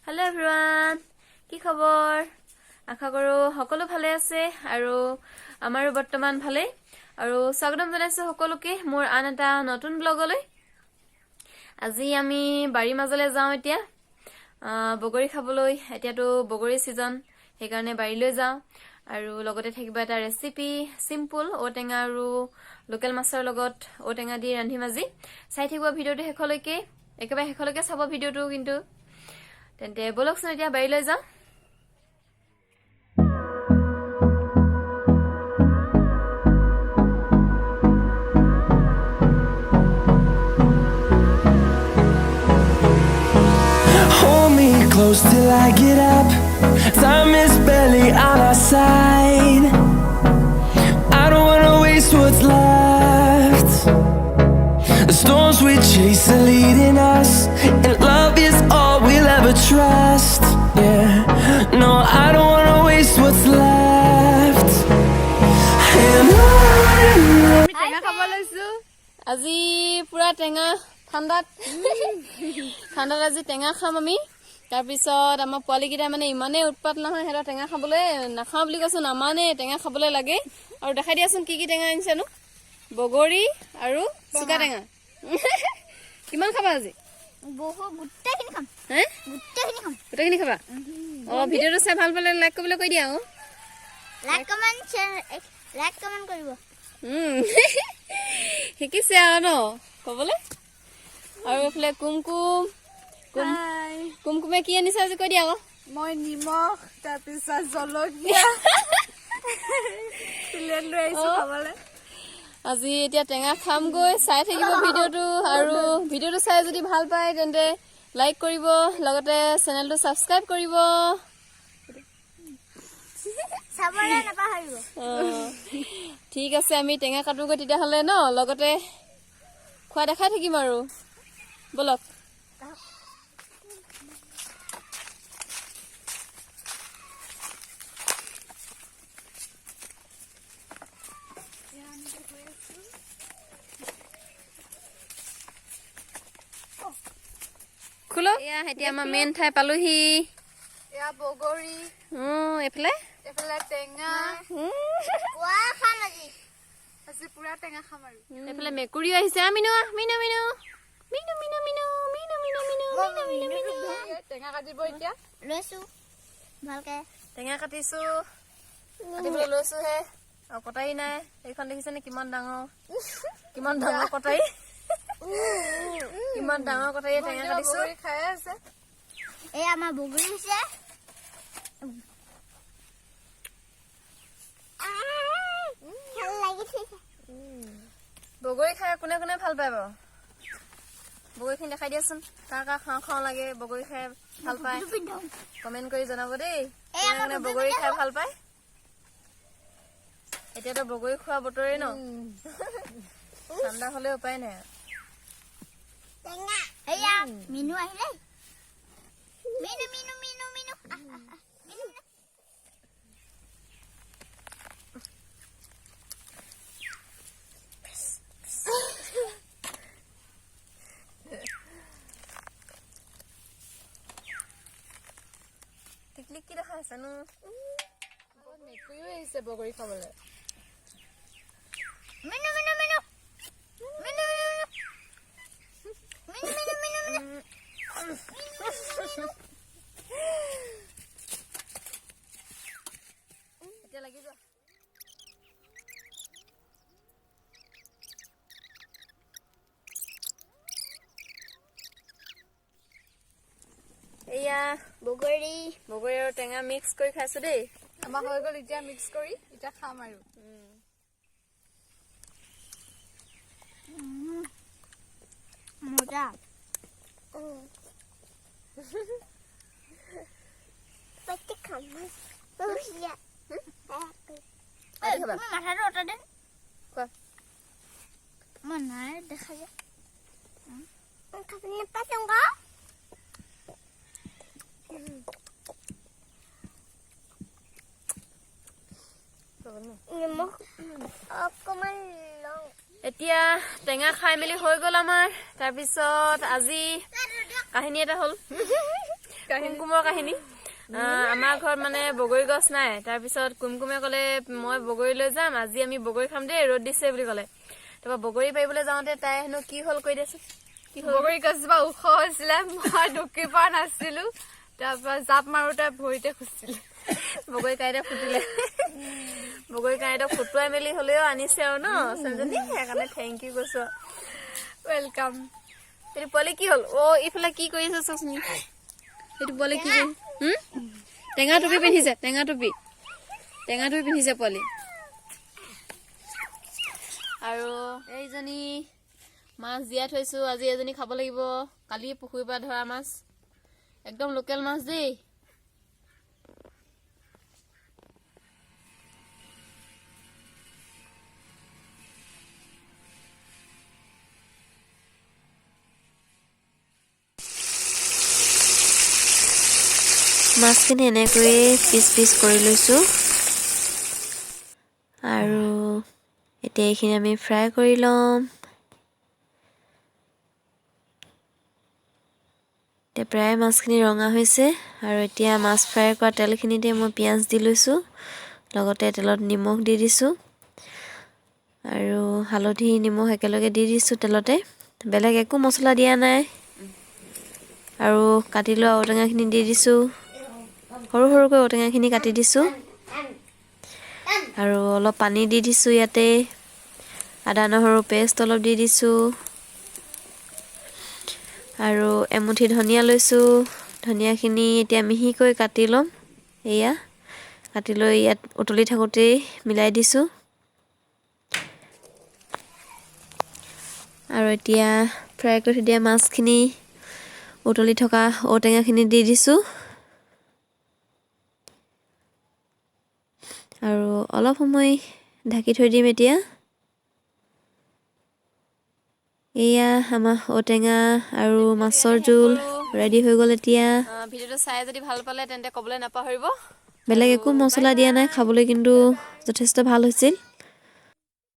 Hello everyone. কি খবৰ? আশা কৰো সকলো ভালে আছে আৰু আমাৰো বৰ্তমান ভালে আৰু স্বাগতম জনাইছো সকলোকে মোৰ আন এটা নতুন ব্লগলৈ। আজি আমি বাৰী মাজলে যাওঁ এতিয়া। বগৰী খাবলৈ। এতিয়াতো বগৰী সিজন, সেইকাৰণে বাৰীলৈ যাওঁ আৰু লগতে থাকিব এটা ৰেচিপি সিম্পল ঔটেঙা আৰু লোকেল মাছৰ লগত ঔটেঙা দি ৰান্ধি মাজি। চাই থাকিব ভিডিওটো শেষলৈকে, একেবাৰে শেষলৈকে চাব ভিডিওটো কিন্তু। তেন্তে বলকচোন এতিয়া বাৰীলৈ যাওঁ। Hold me close till I get up. Time is barely on our side. I don't wanna waste what's left. The storms we chase are leading us, and love is all we'll ever trust. Yeah, no, I don't wanna waste what's left. And on. টেঙা খাব লৈছো আজি পুৰা টেঙা ঠাণ্ডাত আজি টেঙা খাম আমি। তাৰপিছত আমাৰ পোৱালীকেইটা মানে ইমানেই উৎপাত নহয়, সিহঁতৰ টেঙা খাবলৈ নাখাওঁ বুলি কৈছো, নামানে টেঙা খাবলৈ লাগে। আৰু দেখাই দিয়াচোন কি কি টেঙা আনিছানো। বগৰী আৰু চুকা টেঙা। কিমান খাবা আজি? গোটেইখিনি খাম। হে গোটেইখিনি খাবা? ভিডিঅ'টো চাই ভাল পালে লাইক কৰিবলৈ কৈ দিয়া। লাইক কমেন্ট কৰিব। শিকিছে আৰু ন কবলৈ। আৰু এইফালে কুমকুমে কি আনিছে আজি কৈ দিয়া আকৌ। মই নিমখ তাৰপিছত জলকীয়া প্লেট লৈ আহিছো খাবলৈ। আজি এতিয়া টেঙা খামগৈ। চাই থাকিব ভিডিঅ'টো আৰু ভিডিঅ'টো চাই যদি ভাল পায় তেন্তে লাইক কৰিব, লগতে চেনেলটো ছাবস্ক্ৰাইব কৰিব। চাবলৈ নাপাহৰিব। ঠিক আছে, আমি টেঙা কাটোগৈ তেতিয়াহ'লে ন, লগতে খোৱা দেখাই থাকিম আৰু। বলক। খোলো। এতিয়া আমাৰ মেইন ঠাই পালোহি। এয়া বগৰী, এইফালে এইফালে টেঙা। পুৱা খাম আজি। আজি পুৰা টেঙা খাম আৰু। এইফালে মেকুৰীও আহিছে। মিনু মিনু মিনু মিনু মিনু মিনু মিনু মিনু মিনু মিনু মিনু। টেঙা কাটিব এতিয়া। লৈছো ভালকে। টেঙা কাটিছো, কাটিবলৈ লৈছোহে আৰু কটাৰী নাই। এইখন দেখিছেনে কিমান ডাঙৰ কটাৰী। কিমান ডাঙৰ কটাৰীয়ে টেঙা কাটিছো। বগৰী খাই আছে। এই আমাৰ বগৰী হৈছে। ভাল লাগিছে। বগৰী খাই কোনে কোনে ভাল পায় বাৰু? বগৰীখিনি দেখাই দিয়াচোন। কাৰ কাৰ খাওঁ খাওঁ লাগে, বগৰী খাই ভাল পায় কমেণ্ট কৰি জনাব দেই। কোনে কোনে বগৰী খাই ভাল পায়। এতিয়াতো বগৰী খোৱা বতৰে ন, ঠাণ্ডা হলে উপায় নাই। এয়া মিনু আহিলে। মিনু মিনু মিনু মিনু। টিকলিক কি দেখা আছে নো? মেকুৰীও আহিছে বগৰী খাবলৈ। মিনু মিনু মিনু মিনু মিনু মিনু মিনু মিনু মিনু। এতিয়া লাগি যোৱা। এয়া বগৰী বগৰী আৰু টেঙা মিক্স কৰি খাইছো দেই। আমাৰ হৈ গ'ল এতিয়া মিক্স কৰি, এতিয়া খাম আৰু। মজা। মাথাটো অঁতা দেন। কোৱা। মই নাই দেখা যায়। এতিয়া টেঙা খাই মেলি হৈ গ'ল আমাৰ। তাৰপিছত আজি কাহিনী এটা হ'ল। কুমকুমৰ কাহিনী আমাৰ ঘৰত মানে বগৰী গছ নাই তাৰপিছত কুমকুমে ক'লে মই বগৰী লৈ যাম আজি আমি বগৰী খাম দেই ৰ'দ দিছে বুলি ক'লে তাৰপৰা বগৰী পাৰিবলৈ যাওঁতে তাই হেনো কি হ'ল কৈ দেচোন কি হ'ল বগৰী গছজোপা ওখ হৈছিলে মই ঢুকি পোৱা নাছিলো তাৰপৰা জাপ মাৰোতে ভৰিতে খুচিলে বগৰী কাঁইতে ফুটিলে বগৰী কাঁইতে ফুটুৱাই মেলি হ'লেও আনিছে আৰু ন ছোৱালীজনী সেইকাৰণে থেংক ইউ কৈছো ৱেলকাম সেইটো পোৱালি কি হ'ল ইফালে কি কৰি আছে চোৱাচোন সেইটো পোৱালি কি কৰি টেঙা টুপি পিন্ধিছে টেঙা টুপি পিন্ধিছে পোৱালি আৰু এইজনী মাছ জীয়াই থৈছো আজি এজনী খাব লাগিব কালি পুখুৰীৰ পৰা ধৰা মাছ একদম লোকেল মাছ দেই মাছখিনি এনেকৈয়ে পিচ কৰি লৈছোঁ আৰু এতিয়া এইখিনি আমি ফ্ৰাই কৰি ল'ম এতিয়া প্ৰায় মাছখিনি ৰঙা হৈছে আৰু এতিয়া মাছ ফ্ৰাই কৰা তেলখিনিতে মই পিঁয়াজ দি লৈছোঁ লগতে তেলত নিমখ দি দিছোঁ আৰু হালধি নিমখ একেলগে দি দিছোঁ তেলতে বেলেগ একো মছলা দিয়া নাই আৰু কাটি লোৱা ঔটেঙাখিনি দি দিছোঁ সৰু সৰুকৈ ঔটেঙাখিনি কাটি দিছোঁ আৰু অলপ পানী দি দিছোঁ ইয়াতে আদা নহৰু পেষ্ট অলপ দি দিছোঁ আৰু এমুঠি ধনিয়া লৈছোঁ ধনিয়াখিনি এতিয়া মিহিকৈ কাটি ল'ম এয়া কাটি লৈ ইয়াত উতলি থাকোঁতেই মিলাই দিছোঁ আৰু এতিয়া ফ্ৰাই কৰি থৈ দিয়া মাছখিনি উতলি থকা ঔটেঙাখিনি দি দিছোঁ আৰু অলপ সময় ঢাকি থৈ দিম এতিয়া এয়া আমাৰ ঔটেঙা আৰু মাছৰ জোল ৰেডি হৈ গ'ল এতিয়া ভিডিঅ'টো চাই যদি ভাল পালে তেন্তে ক'বলৈ নাপাহৰিব বেলেগ একো মছলা দিয়া নাই খাবলৈ কিন্তু যথেষ্ট ভাল হৈছিল